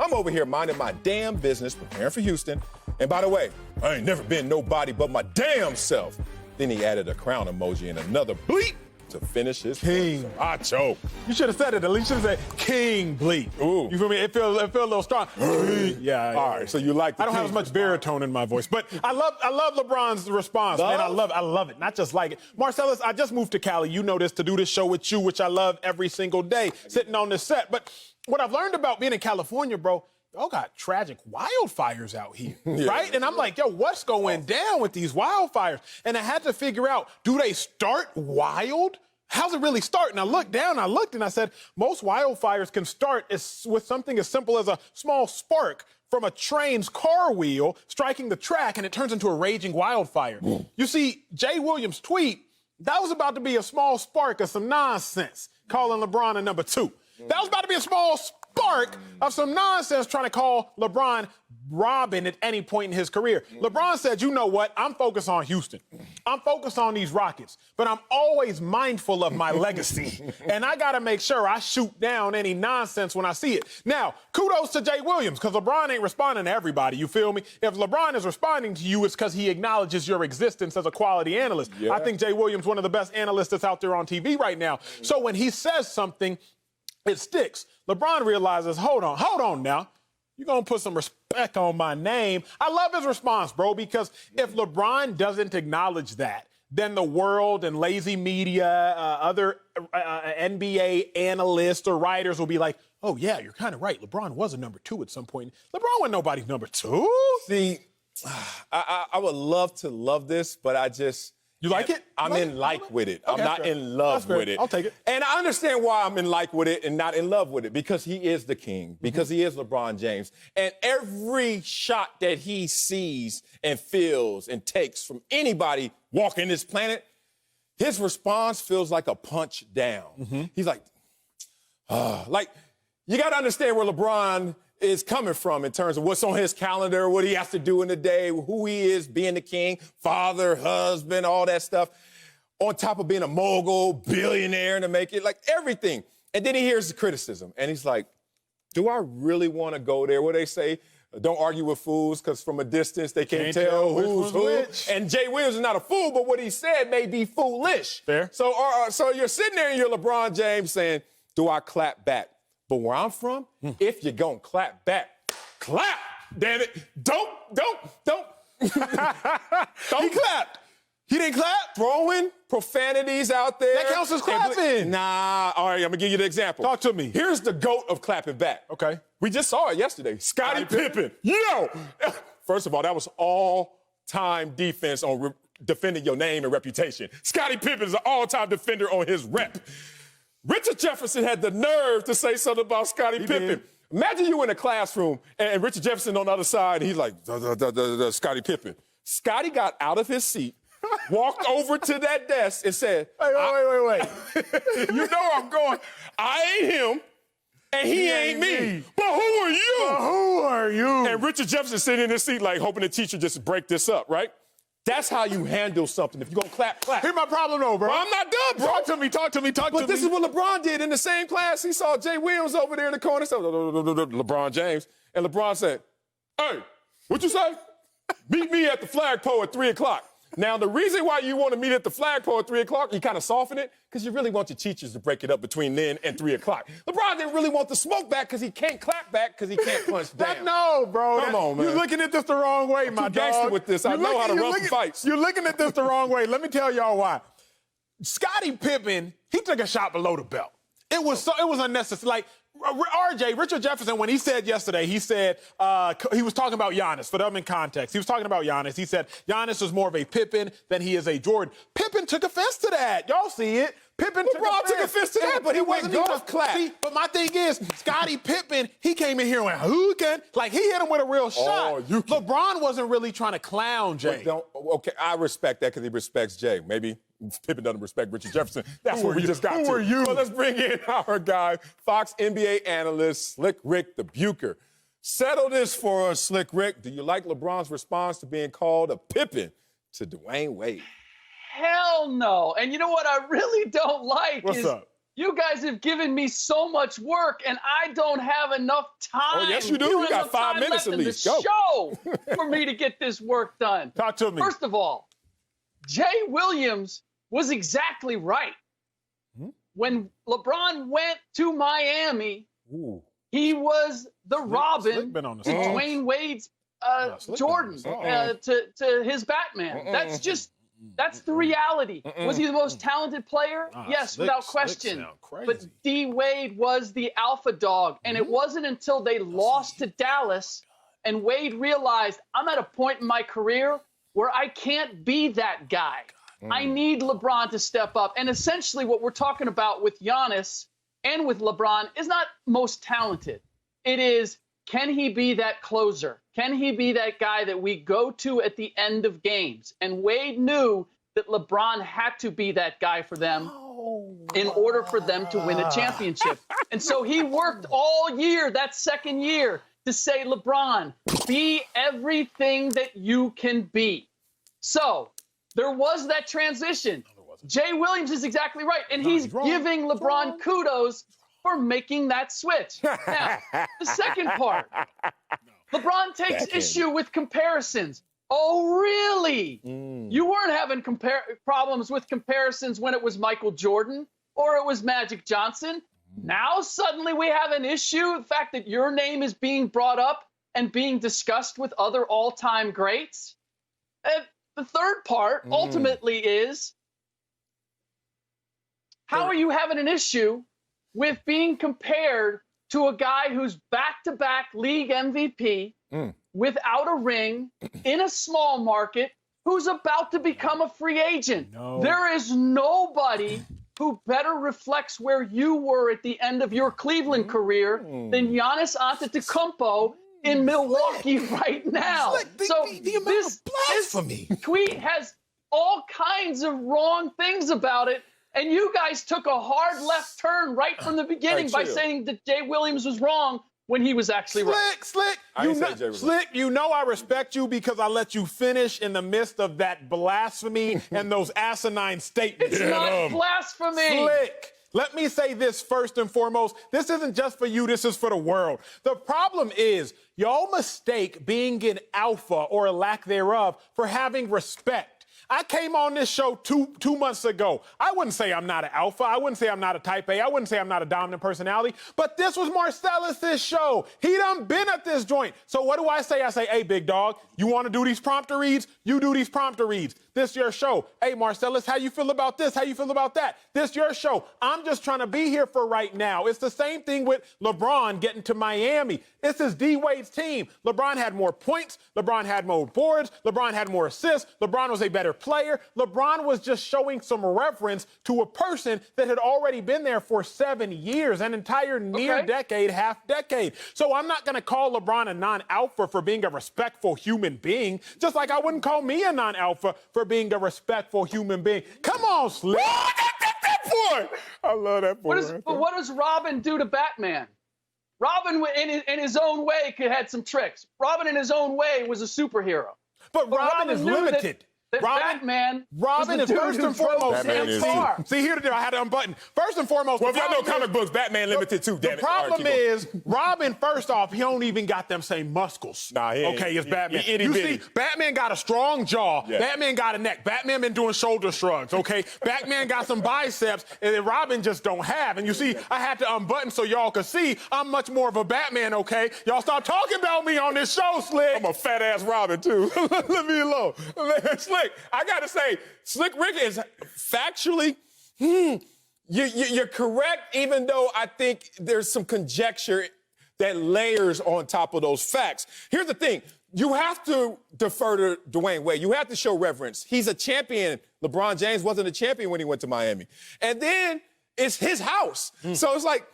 I'm over here minding my damn business, preparing for Houston. And by the way, I ain't never been nobody but my damn self. Then he added a crown emoji and another bleep to finish his King. Acho. You should have said it. At least you should have said King Bleep. Ooh. You feel me? It feels a little strong. Yeah. All right, so you like the I don't have as much baritone in my voice, but I love LeBron's response, man. I love it. Not just like it. Marcellus, I just moved to Cali. You know this, to do this show with you, which I love every single day, sitting on this set. But what I've learned about being in California, bro, y'all got tragic wildfires out here, right? And I'm like, yo, what's going down with these wildfires? And I had to figure out, do they start wild? How's it really start? And I looked down, I looked, and I said, most wildfires can start with something as simple as a small spark from a train's car wheel striking the track, and it turns into a raging wildfire. You see, Jay Williams' tweet, that was about to be a small spark of some nonsense, calling LeBron a number 2. That was about to be a small spark of some nonsense trying to call LeBron Robin at any point in his career. LeBron said, you know what? I'm focused on Houston. I'm focused on these Rockets, but I'm always mindful of my legacy. And I got to make sure I shoot down any nonsense when I see it. Now, kudos to Jay Williams, because LeBron ain't responding to everybody, you feel me? If LeBron is responding to you, it's because he acknowledges your existence as a quality analyst. Yeah. I think Jay Williams is one of the best analysts that's out there on TV right now. So when he says something, it sticks. LeBron realizes, hold on now. You're going to put some respect on my name. I love his response, bro, because if LeBron doesn't acknowledge that, then the world and lazy media, other NBA analysts or writers will be like, oh, yeah, you're kind of right. LeBron was a number 2 at some point. LeBron wasn't nobody's number 2. See, I would love to love this, but I just... You like it? I'm in like with it. Okay, I'm not in love with it. I'll take it. And I understand why I'm in like with it and not in love with it, because he is the king, because he is LeBron James. And every shot that he sees and feels and takes from anybody walking this planet, his response feels like a punch down. He's like, you got to understand where LeBron is coming from in terms of what's on his calendar, what he has to do in the day, who he is, being the king, father, husband, all that stuff, on top of being a mogul, billionaire to make it, like everything. And then he hears the criticism, and he's like, do I really want to go there? What they say, don't argue with fools, because from a distance they can't tell who's who. Which. And Jay Williams is not a fool, but what he said may be foolish. Fair. So you're sitting there and you're LeBron James saying, do I clap back? But where I'm from, if you're going to clap back, clap, damn it. Don't. He clapped. He didn't clap? Throwing profanities out there. That counts as clapping. Nah. All right, I'm going to give you the example. Talk to me. Here's the GOAT of clapping back. Okay. We just saw it yesterday. Scottie Pippen. Yo! First of all, that was all-time defense on defending your name and reputation. Scottie Pippen is an all-time defender on his rep. Richard Jefferson had the nerve to say something about Scottie Pippen. Did. Imagine you in a classroom and Richard Jefferson on the other side, and he's like, Scottie Pippen. Scottie got out of his seat, walked over to that desk and said, wait. You know I'm going, I ain't him, and he ain't me. But who are you? Who are you? And Richard Jefferson sitting in his seat like hoping the teacher just break this up, right? That's how you handle something. If you're going to clap. Here's my problem, though, bro. Well, I'm not done, bro. Talk to me. But this is what LeBron did in the same class. He saw Jay Williams over there in the corner. So LeBron James. And LeBron said, hey, what you say? Meet me at the flagpole at 3 o'clock. Now, the reason why you want to meet at the flagpole at 3 o'clock, you kind of soften it, because you really want your teachers to break it up between then and 3 o'clock. LeBron didn't really want the smoke back because he can't clap back because he can't punch down. No, bro. Come on, man. You're looking at this the wrong way, my dog. Gangster with this. I know how to run fights. You're looking at this the wrong way. Let me tell y'all why. Scottie Pippen, he took a shot below the belt. It was unnecessary. Like, Richard Jefferson, when he said yesterday, he said, he was talking about Giannis, for them in context. He was talking about Giannis. He said, Giannis is more of a Pippen than he is a Jordan. Pippen took offense to that. Y'all see it. Pippen took offense to that, but he wasn't golf clap. See, but my thing is, Scottie Pippen, he came in here and went, who can? Like, he hit him with a real shot. LeBron wasn't really trying to clown Jay. Okay, I respect that because he respects Jay. Maybe Pippen doesn't respect Richard Jefferson. That's what we just got to. Who are you? Well, let's bring in our guy, Fox NBA analyst, Slick Ric Bucher. Settle this for us, Slick Ric. Do you like LeBron's response to being called a Pippen to Dwyane Wade? Hell no. And you know what I really don't like What's up? You guys have given me so much work, and I don't have enough time. Oh, yes, you do. You got 5 minutes at least. Go. Show for me to get this work done. Talk to me. First of all, Jay Williams was exactly right. When LeBron went to Miami, he was the Robin to Dwyane Wade's Jordan, to his Batman. That's the reality. Was he the most talented player? Yes, without question. But D. Wade was the alpha dog. And it wasn't until they lost to Dallas and Wade realized, I'm at a point in my career where I can't be that guy. I need LeBron to step up. And essentially what we're talking about with Giannis and with LeBron is not most talented. It is, can he be that closer? Can he be that guy that we go to at the end of games? And Wade knew that LeBron had to be that guy for them in order for them to win a championship. And so he worked all year, that second year, to say, LeBron, be everything that you can be. So there was that transition. Jay Williams is exactly right. And he's giving LeBron kudos for making that switch. Now, the second part, LeBron takes issue with comparisons. Oh, really? You weren't having problems with comparisons when it was Michael Jordan or it was Magic Johnson. Now suddenly we have an issue, the fact that your name is being brought up and being discussed with other all-time greats. The third part ultimately is, how are you having an issue with being compared to a guy who's back-to-back league MVP without a ring in a small market who's about to become a free agent? There is nobody who better reflects where you were at the end of your Cleveland career than Giannis Antetokounmpo in Milwaukee right now. This tweet has all kinds of wrong things about it. And you guys took a hard left turn right from the beginning by saying that Jay Williams was wrong when he was actually right. Slick, you know I respect you because I let you finish in the midst of that blasphemy and those asinine statements. It's not blasphemy. Slick. Let me say this first and foremost. This isn't just for you. This is for the world. The problem is y'all mistake being an alpha or a lack thereof for having respect. I came on this show two months ago. I wouldn't say I'm not an alpha. I wouldn't say I'm not a type A. I wouldn't say I'm not a dominant personality. But this was Marcellus' show. He done been at this joint. So what do I say? I say, hey, big dog, you want to do these prompter reads? You do these prompter reads. This your show. Hey, Marcellus, how you feel about this? How you feel about that? This your show. I'm just trying to be here for right now. It's the same thing with LeBron getting to Miami. This is D. Wade's team. LeBron had more points. LeBron had more boards. LeBron had more assists. LeBron was a better player. LeBron was just showing some reverence to a person that had already been there for 7 years, an entire near decade, half decade. So I'm not going to call LeBron a non-alpha for being a respectful human being, just like I wouldn't call me a non-alpha for being a respectful human being. Come on, Slick. I love that boy. But what does Robin do to Batman? Robin, in his own way, had some tricks. Robin, in his own way, was a superhero. But Robin is limited. Robin is first and foremost. See, here I had to unbutton. First and foremost. Well, if y'all know comic books, Batman limited too. The problem is, Robin, first off, he don't even got them same muscles. Nah, it's Batman. You see, Batman got a strong jaw. Yeah. Batman got a neck. Batman been doing shoulder shrugs. Okay, Batman got some biceps, and Robin just don't have. And you see, I had to unbutton so y'all could see I'm much more of a Batman. Okay, y'all stop talking about me on this show, Slick. I'm a fat ass Robin too. Let me alone. Slick. I gotta say, Slick Rick is factually, you're correct, even though I think there's some conjecture that layers on top of those facts. Here's the thing. You have to defer to Dwyane Wade. You have to show reverence. He's a champion. LeBron James wasn't a champion when he went to Miami. And then it's his house. So it's like,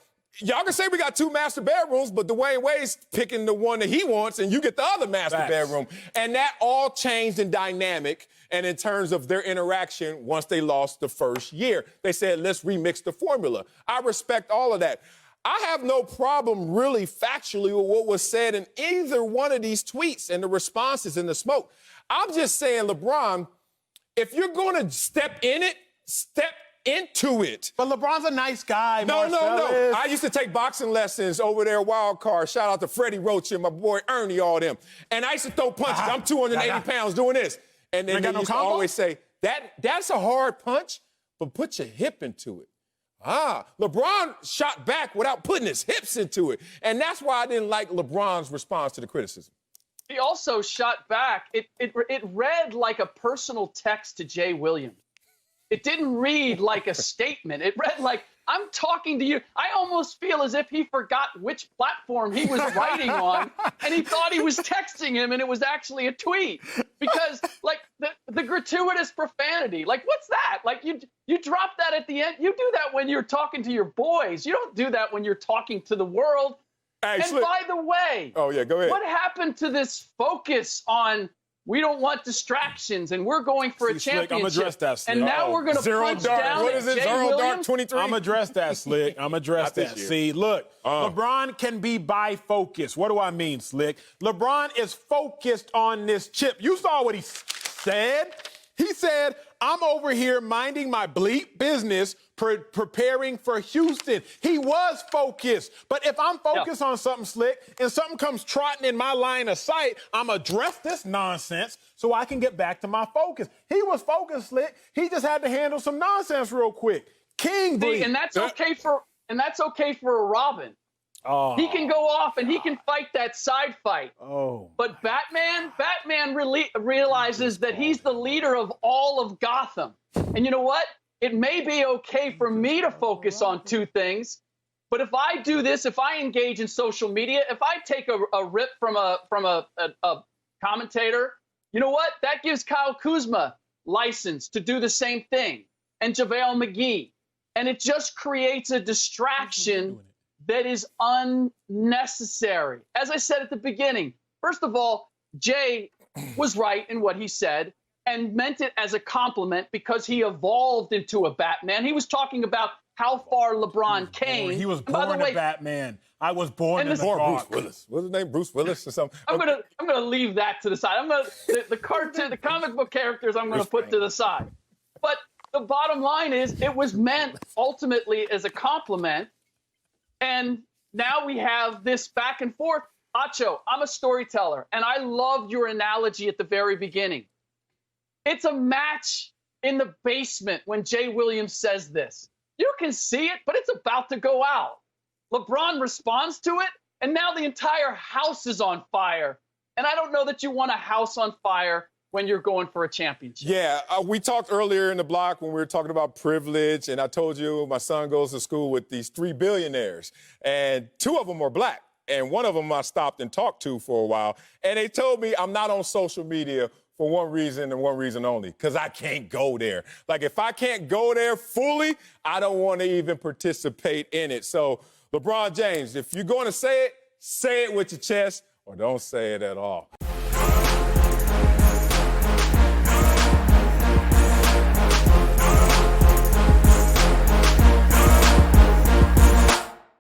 y'all can say we got 2 master bedrooms, but Dwyane Wade's picking the one that he wants, and you get the other master bedroom. And that all changed in dynamic and in terms of their interaction once they lost the first year. They said, let's remix the formula. I respect all of that. I have no problem really factually with what was said in either one of these tweets and the responses and the smoke. I'm just saying, LeBron, if you're going to step in it, step into it. But LeBron's a nice guy, No. Marcellus. I used to take boxing lessons over there, Wild Card. Shout out to Freddie Roach and my boy Ernie, all them. And I used to throw punches. I'm 280 pounds doing this. And then they used to always say, that's a hard punch, but put your hip into it. LeBron shot back without putting his hips into it. And that's why I didn't like LeBron's response to the criticism. He also shot back. It read like a personal text to Jay Williams. It didn't read like a statement. It read like, I'm talking to you. I almost feel as if he forgot which platform he was writing on, and he thought he was texting him, and it was actually a tweet. Because, like, the gratuitous profanity, like, what's that? Like, you drop that at the end. You do that when you're talking to your boys. You don't do that when you're talking to the world. And by the way, go ahead. What happened to this focus on we don't want distractions and we're going for a championship? I'm going to address that, Slick. And now we're going to punch down what is it? Jay Zero Williams? Dark 23? I'm going to address that, Slick. I'm going to address that. See, look, LeBron can be bifocused. What do I mean, Slick? LeBron is focused on this chip. You saw what he said. He said, I'm over here minding my bleep business, preparing for Houston. He was focused. But if I'm focused on something, Slick, and something comes trotting in my line of sight, I'm going to address this nonsense so I can get back to my focus. He was focused, Slick. He just had to handle some nonsense real quick. King bleep. And that's okay for a Robin. Oh. He can go off and he can fight that side fight. Oh. But Batman realizes that he's the leader of all of Gotham. And you know what? It may be okay for me to focus on two things, but if I do this, if I engage in social media, if I take a rip from a commentator, you know what? That gives Kyle Kuzma license to do the same thing, and JaVale McGee. And it just creates a distraction that is unnecessary. As I said at the beginning, first of all, Jay was right in what he said and meant it as a compliment because he evolved into a Batman. He was talking about how far LeBron came. He was born a Batman. I was born in the Bruce Willis. What's his name? Bruce Willis or something? I'm gonna leave that to the side. The comic book characters I'm gonna put to the side. But the bottom line is it was meant ultimately as a compliment. And now we have this back and forth. Acho, I'm a storyteller, and I loved your analogy at the very beginning. It's a match in the basement when Jay Williams says this. You can see it, but it's about to go out. LeBron responds to it, and now the entire house is on fire. And I don't know that you want a house on fire when you're going for a championship. Yeah, we talked earlier in the block when we were talking about privilege, and I told you my son goes to school with these 3 billionaires, and 2 of them are black, and one of them I stopped and talked to for a while, and they told me I'm not on social media for one reason and one reason only, because I can't go there. Like, if I can't go there fully, I don't want to even participate in it. So, LeBron James, if you're going to say it with your chest, or don't say it at all.